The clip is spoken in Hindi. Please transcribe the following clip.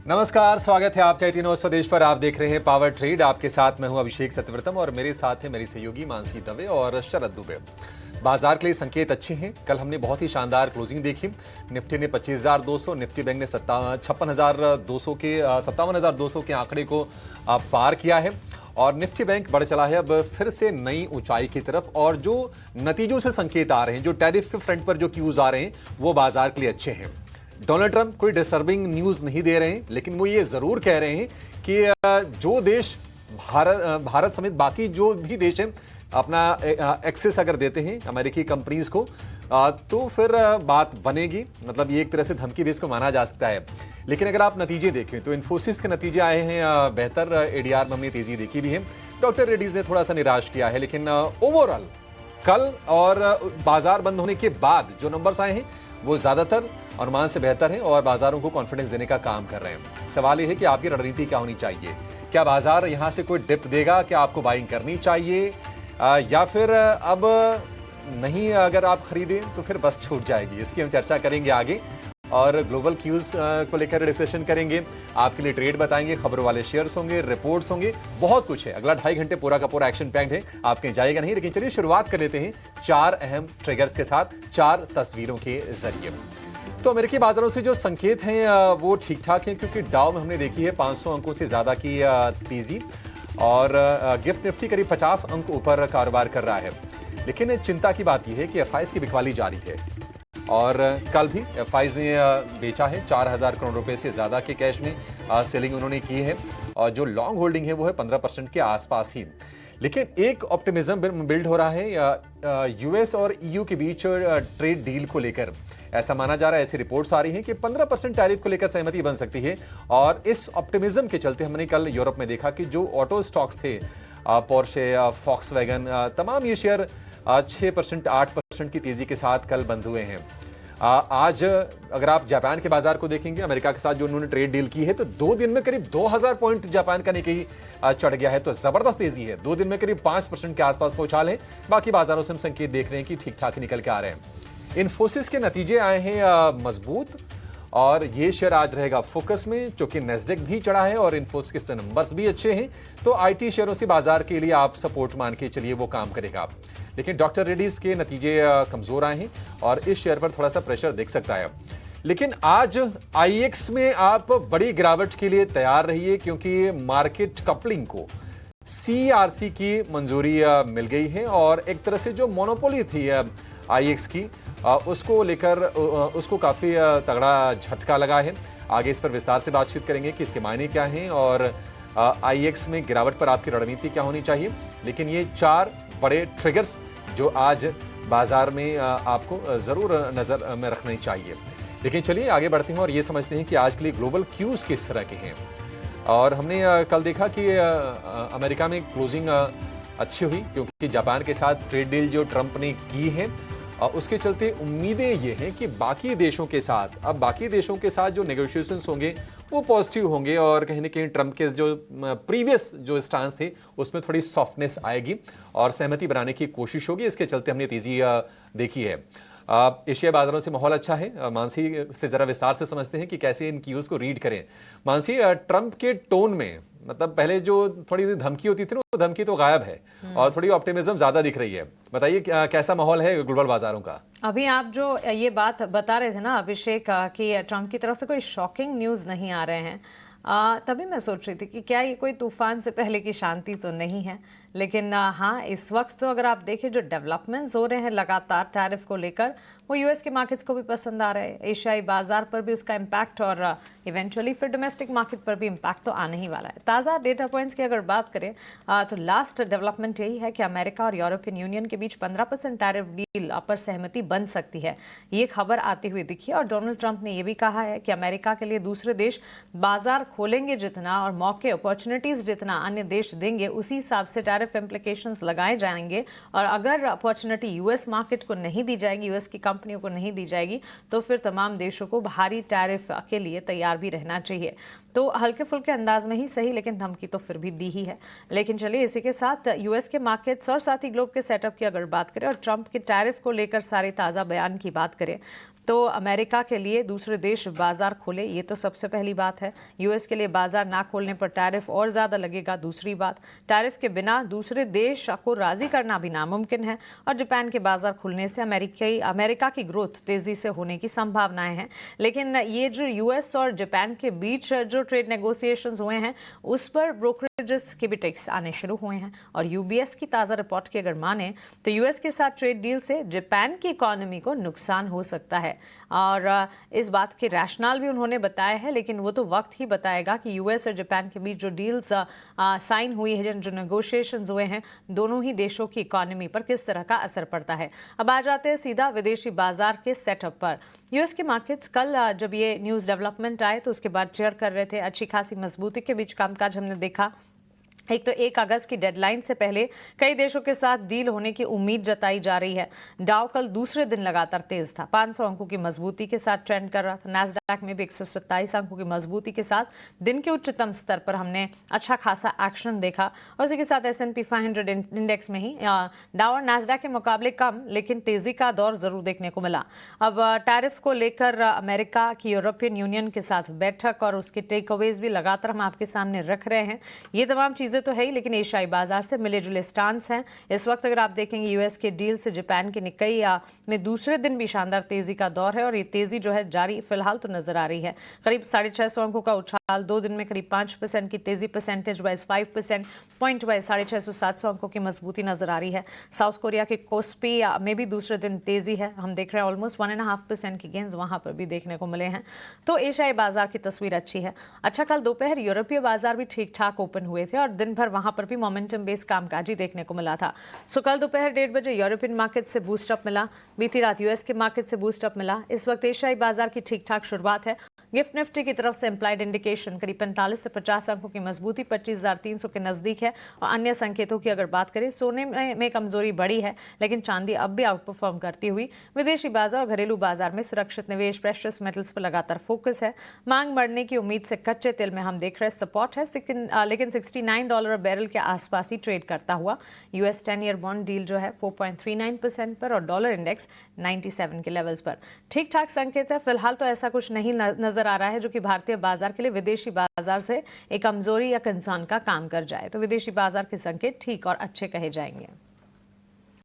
नमस्कार, स्वागत है आपका एटीन स्वदेश पर। आप देख रहे हैं पावर ट्रेड। आपके साथ मैं हूं अभिषेक सत्यव्रतम और मेरे साथ है मेरी सहयोगी मानसी दवे और शरद दुबे। बाजार के लिए संकेत अच्छे हैं। कल हमने बहुत ही शानदार क्लोजिंग देखी। निफ्टी ने 25,200, निफ्टी बैंक ने 57,200 के आंकड़े को पार किया है और निफ्टी बैंक बढ़ चला है अब फिर से नई ऊंचाई की तरफ। और जो नतीजों से संकेत आ रहे हैं, जो टैरिफ के फ्रंट पर जो क्यूज आ रहे हैं, वो बाजार के लिए अच्छे हैं। डोनाल्ड ट्रंप कोई डिस्टर्बिंग न्यूज नहीं दे रहे हैं, लेकिन वो ये जरूर कह रहे हैं कि जो देश भारत समेत बाकी जो भी देश हैं अपना एक्सेस अगर देते हैं अमेरिकी कंपनीज को तो फिर बात बनेगी। मतलब ये एक तरह से धमकी भी इसको माना जा सकता है। लेकिन अगर आप नतीजे देखें तो इन्फोसिस के नतीजे आए हैं बेहतर। एडीआर में हमने तेजी देखी भी है। डॉक्टर रेड्डीज ने थोड़ा सा निराश किया है, लेकिन ओवरऑल कल और बाजार बंद होने के बाद जो नंबर्स आए हैं वो ज्यादातर अनुमान से बेहतर है और बाजारों को कॉन्फिडेंस देने का काम कर रहे हैं। सवाल यह है कि आपकी रणनीति क्या होनी चाहिए। क्या बाजार यहां से कोई डिप देगा? क्या आपको बाइंग करनी चाहिए या फिर अब नहीं, अगर आप खरीदें तो फिर बस छूट जाएगी? इसकी हम चर्चा करेंगे आगे और ग्लोबल क्यूज को लेकर डिस्कशन करेंगे। आपके लिए ट्रेड बताएंगे, खबरों वाले शेयर्स होंगे, रिपोर्ट्स होंगे, बहुत कुछ है। अगला 2.5 घंटे पूरा का पूरा एक्शन पैक्ड है, आप कहीं जाएगा नहीं। लेकिन चलिए शुरुआत कर लेते हैं 4 अहम ट्रिगर्स के साथ, 4 तस्वीरों के जरिए। तो अमेरिकी बाजारों से जो संकेत हैं वो ठीक ठाक हैं, क्योंकि डाउ में हमने देखी है 500 अंकों से ज्यादा की तेजी और गिफ्ट निफ्टी करीब 50 अंक ऊपर कारोबार कर रहा है। लेकिन चिंता की बात यह है कि एफआईज की बिकवाली जारी है और कल भी एफआईज ने बेचा है 4,000 करोड़ रुपए से ज्यादा के कैश में सेलिंग उन्होंने की है और जो लॉन्ग होल्डिंग है वो है 15% के आसपास ही। लेकिन एक ऑप्टिमिज्म बिल्ड हो रहा है यूएस और ईयू के बीच ट्रेड डील को लेकर। ऐसा माना जा रहा है, ऐसी रिपोर्ट्स आ रही हैं कि 15% टैरिफ को लेकर सहमति बन सकती है और इस ऑप्टिमिज्म के चलते हमने कल यूरोप में देखा कि जो ऑटो स्टॉक्स थे, पोर्शे, फॉक्सवैगन, तमाम ये शेयर 6%, 8% की तेजी के साथ कल बंद हुए हैं। आज अगर आप जापान के बाजार को देखेंगे, अमेरिका के साथ जो उन्होंने ट्रेड डील की है, तो 2 दिन में करीब 2000 पॉइंट जापान का निक्केई चढ़ गया है। तो जबरदस्त तेजी है, 2 दिन में करीब 5% के आसपास पहुंचा ले। बाकी बाजारों से हम संकेत देख रहे हैं कि ठीक ठाक निकल के आ रहे हैं। इन्फोसिस के नतीजे आए हैं मजबूत और ये शेयर आज रहेगा फोकस में, क्योंकि नेस्डेक भी चढ़ा है और इन्फोसिस के नंबर्स भी अच्छे हैं। तो आईटी शेयरों से बाजार के लिए आप सपोर्ट मान के चलिए, वो काम करेगा। लेकिन डॉक्टर रेड्डीज के नतीजे कमजोर आए हैं और इस शेयर पर थोड़ा सा प्रेशर दिख सकता है। लेकिन आज आईएक्स में आप बड़ी गिरावट के लिए तैयार रहिए, क्योंकि मार्केट कपलिंग को सीआरसी की मंजूरी मिल गई है और एक तरह से जो मोनोपोली थी आईएक्स की उसको लेकर उसको काफी तगड़ा झटका लगा है। आगे इस पर विस्तार से बातचीत करेंगे कि इसके मायने क्या हैं और आईएक्स में गिरावट पर आपकी रणनीति क्या होनी चाहिए। लेकिन ये 4 बड़े ट्रिगर्स जो आज बाजार में आपको जरूर नजर में रखने चाहिए। लेकिन चलिए आगे बढ़ते हैं और ये समझते हैं कि आज के लिए ग्लोबल क्यूज किस तरह के हैं। और हमने कल देखा कि अमेरिका में क्लोजिंग अच्छी हुई, क्योंकि जापान के साथ ट्रेड डील जो ट्रंप ने की है उसके चलते उम्मीदें ये हैं कि बाकी देशों के साथ जो नेगोशिएशंस होंगे वो पॉजिटिव होंगे और कहीं ना कहीं ट्रंप के जो प्रीवियस जो स्टांस थे उसमें थोड़ी सॉफ्टनेस आएगी और सहमति बनाने की कोशिश होगी। इसके चलते हमने तेजी देखी है। एशिया बाजारों से माहौल अच्छा है। मानसी से जरा विस्तार से समझते हैं कि कैसे इन क्यूज को रीड करें। मानसी, ट्रंप के टोन में मतलब पहले जो थोड़ी सी धमकी होती थी ना, वो धमकी तो गायब है और थोड़ी ऑप्टिमिज्म ज्यादा दिख रही है। बताइए कैसा माहौल है ग्लोबल बाजारों का? अभी आप जो ये बात बता रहे थे ना अभिषेक कि ट्रंप की तरफ से कोई शॉकिंग न्यूज़ नहीं आ रहे हैं, तभी मैं सोच रही थी कि क्या ये कोई तूफान से पहले की शांति तो नहीं है। लेकिन हाँ, इस वक्त तो अगर आप देखें जो डेवलपमेंट्स हो रहे हैं लगातार टैरिफ को लेकर, वो यूएस के मार्केट्स को भी पसंद आ रहे हैं। एशियाई बाजार पर भी उसका इम्पैक्ट और इवेंचुअली फिर डोमेस्टिक मार्केट पर भी इम्पैक्ट तो आने ही वाला है। ताज़ा डेटा पॉइंट्स की अगर बात करें तो लास्ट डेवलपमेंट यही है कि अमेरिका और यूरोपियन यूनियन के बीच 15% टैरिफ डील पर सहमति बन सकती है। ये खबर आती हुई दिखी और डोनाल्ड ट्रंप ने यह भी कहा है कि अमेरिका के लिए दूसरे देश बाजार खोलेंगे जितना और मौके अपॉर्चुनिटीज जितना अन्य देश देंगे, उसी हिसाब से टैरिफ इम्प्लीकेशंस लगाए जाएंगे। और अगर अपॉर्चुनिटी यूएस मार्केट को नहीं दी जाएगी, यूएस की कंपनियों को नहीं दी जाएगी, तो फिर तमाम देशों को भारी टैरिफ के लिए तैयार भी रहना चाहिए। तो हल्के फुल्के अंदाज में ही सही, लेकिन धमकी तो फिर भी दी ही है। लेकिन चलिए इसी के साथ यूएस के मार्केट्स और साथ ही ग्लोब के सेटअप की अगर बात करें और ट्रंप के टैरिफ को लेकर सारे ताज़ा बयान की बात करें, तो अमेरिका के लिए दूसरे देश बाजार खोले, ये तो सबसे पहली बात है। यूएस के लिए बाजार ना खोलने पर टैरिफ और ज़्यादा लगेगा, दूसरी बात। टैरिफ के बिना दूसरे देश को राज़ी करना भी नामुमकिन है। और जापान के बाजार खुलने से अमेरिका की ग्रोथ तेज़ी से होने की संभावनाएं हैं। लेकिन ये जो यूएस और जापान के बीच जो ट्रेड नेगोशिएशंस हुए हैं, उस पर ब्रोकरेजेस के भी टैक्स आने शुरू हुए हैं। और यूबीएस की ताज़ा रिपोर्ट की अगर माने तो यूएस के साथ ट्रेड डील से जापान की इकोनॉमी को नुकसान हो सकता है। और इस बात के रैशनल भी उन्होंने बताया है, लेकिन वो तो वक्त ही बताएगा कि यूएस और जापान के बीच जो डील्स साइन हुई है, जो नेगोशिएशंस हुए हैं, दोनों ही देशों की इकोनॉमी पर किस तरह का असर पड़ता है। अब आ जाते हैं सीधा विदेशी बाजार के सेटअप पर। यूएस के मार्केट्स कल जब ये न्यूज़ डेवलपमेंट आए तो उसके बाद चेयर कर रहे थे। अच्छी खासी मजबूती के बीच कामकाज हमने देखा। एक तो 1 अगस्त की डेडलाइन से पहले कई देशों के साथ डील होने की उम्मीद जताई जा रही है। डाउ कल दूसरे दिन लगातार तेज था, 500 अंकों की मजबूती के साथ ट्रेंड कर रहा था। नैस्डैक में भी 127 अंकों की मजबूती के साथ दिन के उच्चतम स्तर पर हमने अच्छा खासा एक्शन देखा। और इसी के साथ S&P 500 इंडेक्स में ही डाउ और नैस्डैक के मुकाबले कम, लेकिन तेजी का दौर जरूर देखने को मिला। अब टैरिफ को लेकर अमेरिका की यूरोपियन यूनियन के साथ बैठक और उसके टेक अवेज भी लगातार हम आपके सामने रख रहे हैं। ये तमाम चीजें तो है ही, लेकिन एशियाई बाजार से मिले जुले स्टांस हैं। इस वक्त अगर आप देखेंगे यूएस के डील से जापान के निक्केई में दूसरे दिन भी शानदार तेजी का दौर है। और ये तेजी जो है जारी फिलहाल तो नजर आ रही है। करीब 650 अंकों का उछाल 2 दिन में, करीब 5% की तेजी, परसेंटेज वाइज 5%, पॉइंट वाइज 650-700 अंकों की मजबूती नजर आ रही है। साउथ कोरिया के कोस्पी में भी दूसरे दिन तेजी है। हम देख रहे हैं ऑलमोस्ट 1.5% की गेंस वहां पर भी देखने को मिले हैं। तो एशियाई बाजार की तस्वीर अच्छी है। अच्छा, कल दोपहर यूरोपीय बाजार भी ठीक ठाक ओपन हुए थे और दिन भर वहां पर भी मोमेंटम बेस्ड कामकाज ही देखने को मिला था। सो कल दोपहर 1:30 बजे यूरोपियन मार्केट से बूस्ट अप मिला। बीती रात यूएस के मार्केट से बूस्ट अप मिला। इस वक्त एशियाई बाजार की ठीक ठाक शुरुआत है। गिफ्ट निफ्टी की तरफ से एम्प्लाइड इंडिकेशन करीब 45 से 50 अंकों की मजबूती 25,300 के नजदीक है। और अन्य संकेतों की अगर बात करें, सोने में कमजोरी बढ़ी है, लेकिन चांदी अब भी आउट परफॉर्म करती हुई। विदेशी बाजार और घरेलू बाजार में सुरक्षित निवेश, प्रेशियस मेटल्स पर लगातार फोकस है। मांग बढ़ने की उम्मीद से कच्चे तेल में हम देख रहे हैं सपोर्ट है, लेकिन $69 बैरल के आसपास ही ट्रेड करता हुआ। यूएस 10 ईयर बॉन्ड डील जो है 4.39% पर और डॉलर इंडेक्स 97 के लेवल्स पर। ठीक ठाक संकेत है। फिलहाल तो ऐसा कुछ नहीं नजर आ रहा है जो कि भारतीय बाजार के लिए विदेशी बाजार से एक कमजोरी या कंसर्न का काम कर जाए। तो विदेशी बाजार के संकेत ठीक और अच्छे कहे जाएंगे।